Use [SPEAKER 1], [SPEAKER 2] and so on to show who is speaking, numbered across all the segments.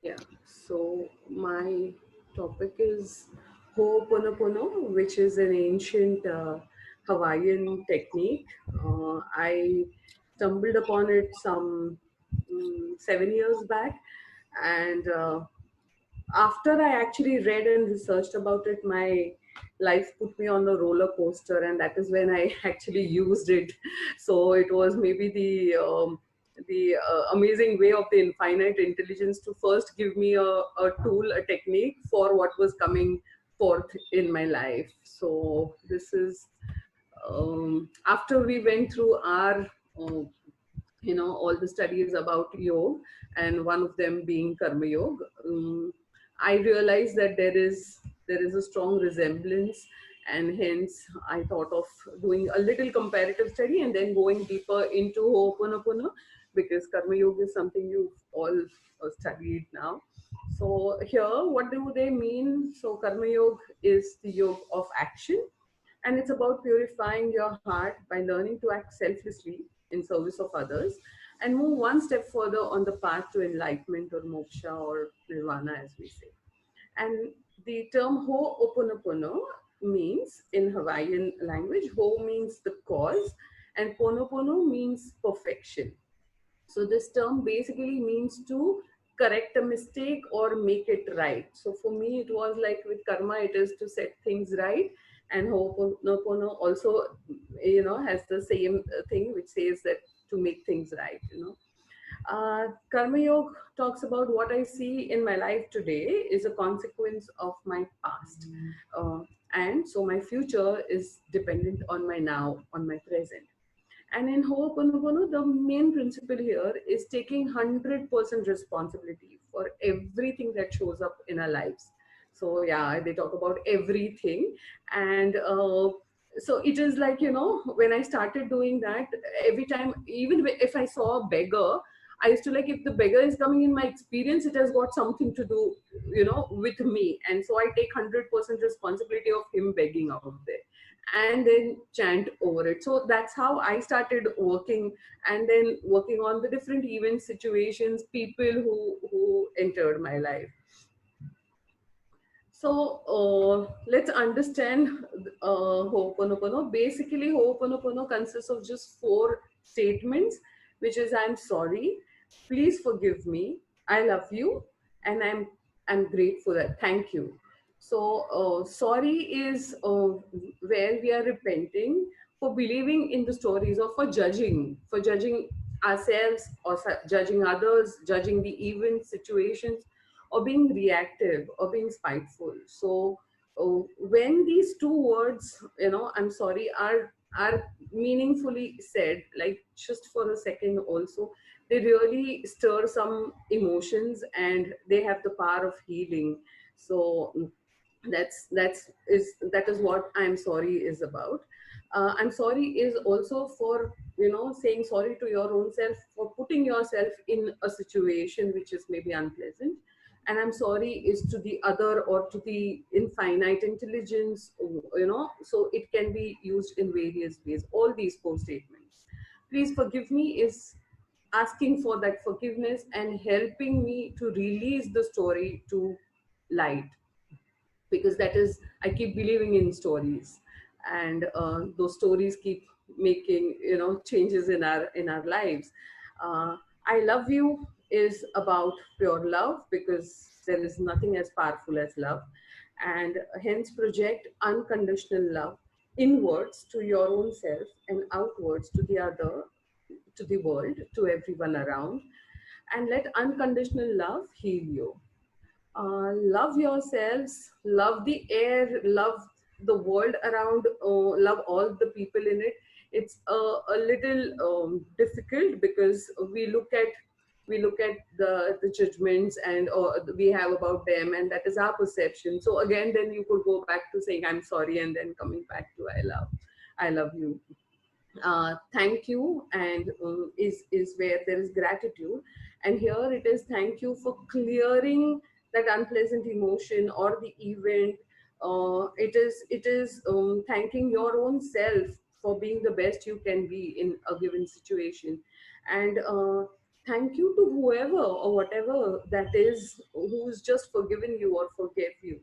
[SPEAKER 1] Yeah, so my topic is Ho'oponopono, which is an ancient Hawaiian technique. I stumbled upon it some 7 years back, and after I actually read and researched about it, my life put me on a roller coaster, and that is when I actually used it. So it was maybe the amazing way of the infinite intelligence to first give me a tool, a technique for what was coming forth in my life. So this is after we went through our all the studies about yoga, and one of them being karma yoga. I realized that there is a strong resemblance, and hence I thought of doing a little comparative study and then going deeper into Ho'oponopono, because karma yoga is something you've all studied now. So here, what do they mean? So karma yoga is the yoga of action, and it's about purifying your heart by learning to act selflessly in service of others and move one step further on the path to enlightenment or moksha or nirvana, as we say. And the term Ho'oponopono means, in Hawaiian language, Ho means the cause, and Ponopono means perfection. So this term basically means to correct a mistake or make it right. So for me, it was like with karma, it is to set things right, and Ho'oponopono also, has the same thing which says that to make things right. Karma Yoga talks about what I see in my life today is a consequence of my past. Uh, and so my future is dependent on my now, on my present. And in Ho'oponopono, the main principle here is taking 100% responsibility for everything that shows up in our lives. So, yeah, they talk about everything. And so it is like, when I started doing that, every time, even if I saw a beggar, I used to like, if the beggar is coming in my experience, it has got something to do, with me. And so I take 100% responsibility of him begging out there and then chant over it. So that's how I started working, and then working on the different event situations, people who entered my life. So let's understand Ho'oponopono. Basically, Ho'oponopono consists of just four statements, which is I'm sorry, please forgive me, I love you, and I'm grateful. That thank you. So sorry is where we are repenting for believing in the stories, or for judging ourselves, or judging others, judging the event situations, or being reactive or being spiteful. So when these two words, I'm sorry, are meaningfully said, like just for a second also, they really stir some emotions, and they have the power of healing. So that is what I'm sorry is about. I'm sorry is also for, saying sorry to your own self for putting yourself in a situation which is maybe unpleasant. And I'm sorry is to the other, or to the infinite intelligence, so it can be used in various ways, all these four statements. Please forgive me is asking for that forgiveness and helping me to release the story to light, because that is, I keep believing in stories, and those stories keep making, changes in our lives. I love you is about pure love, because there is nothing as powerful as love, and hence project unconditional love inwards to your own self and outwards to the other, to the world, to everyone around, and let unconditional love heal you. Love yourselves, love the air, love the world around, love all the people in it. It's a little difficult, because we look at the judgments, and we have about them, and that is our perception. So again, then you could go back to saying I'm sorry, and then coming back to I love you. Thank you, and is where there is gratitude, and here it is thank you for clearing that unpleasant emotion or the event. It is thanking your own self for being the best you can be in a given situation. And thank you to whoever or whatever that is who's just forgiven you or forgave you.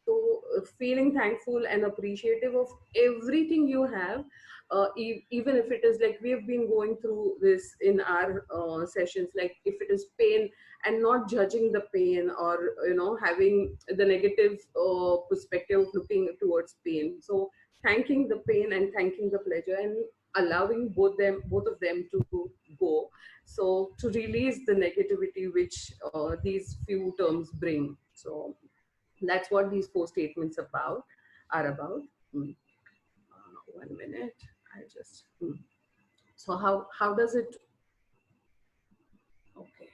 [SPEAKER 1] So feeling thankful and appreciative of everything you have, even if it is like we've been going through this in our sessions, like if it is pain, and not judging the pain, or having the negative perspective of looking towards pain. So thanking the pain and thanking the pleasure, and allowing both of them to go, so to release the negativity which these few terms bring. So that's what these four statements are about. Mm. 1 minute. I just So how does it? Okay,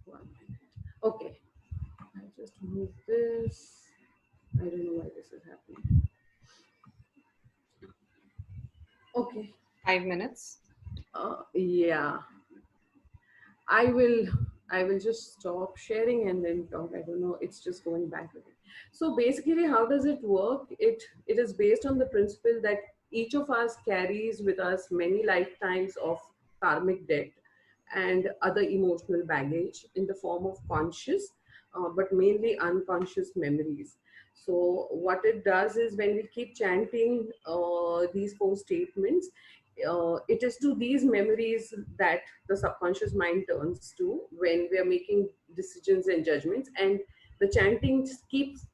[SPEAKER 1] 1 minute. Okay, I just move this. I don't know why this is happening. Okay.
[SPEAKER 2] 5 minutes.
[SPEAKER 1] Yeah, I will I will just stop sharing and then talk. I don't know. It's just going back again. So basically, how does it work? It is based on the principle that each of us carries with us many lifetimes of karmic debt and other emotional baggage in the form of conscious, but mainly unconscious memories. So what it does is, when we keep chanting these four statements, it is to these memories that the subconscious mind turns to when we are making decisions and judgments, and the chanting just keeps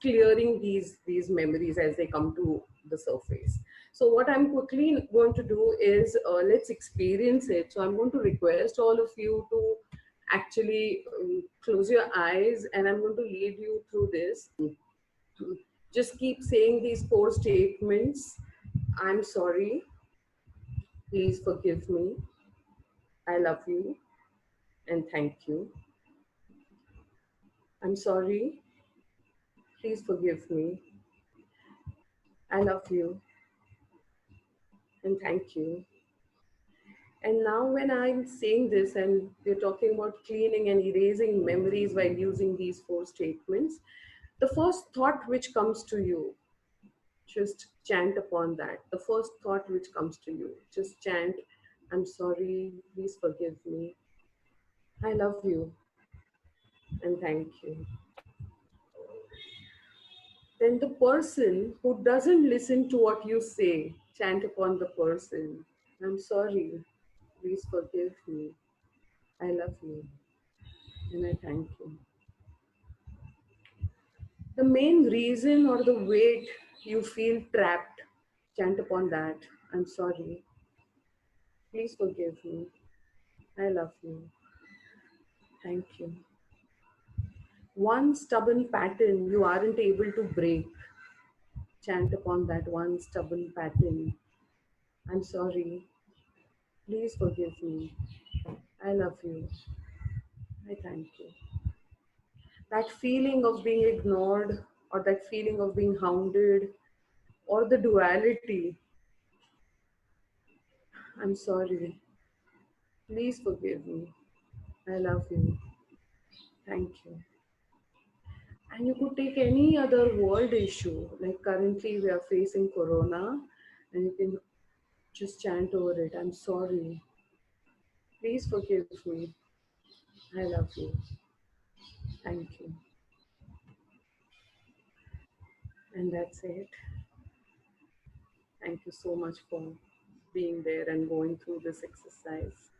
[SPEAKER 1] clearing these memories as they come to the surface. So what I'm quickly going to do is, let's experience it. So I'm going to request all of you to actually close your eyes, and I'm going to lead you through this. Just keep saying these four statements. I'm sorry, please forgive me, I love you, and thank you. I'm sorry, please forgive me, I love you, and thank you. And now, when I'm saying this, and we're talking about cleaning and erasing memories while using these four statements, the first thought which comes to you, just chant upon that. The first thought which comes to you, just chant, I'm sorry, please forgive me, I love you, and thank you. Then the person who doesn't listen to what you say, chant upon the person, I'm sorry, please forgive me, I love you, and I thank you. The main reason or the weight you feel trapped, chant upon that. I'm sorry, please forgive me, I love you, thank you. One stubborn pattern you aren't able to break, chant upon that one stubborn pattern. I'm sorry, please forgive me, I love you, I thank you. That feeling of being ignored, or that feeling of being hounded, or the duality, I'm sorry, please forgive me, I love you, thank you. And you could take any other world issue, like currently we are facing corona, and you can just chant over it, I'm sorry, please forgive me, I love you, thank you. And that's it. Thank you so much for being there and going through this exercise.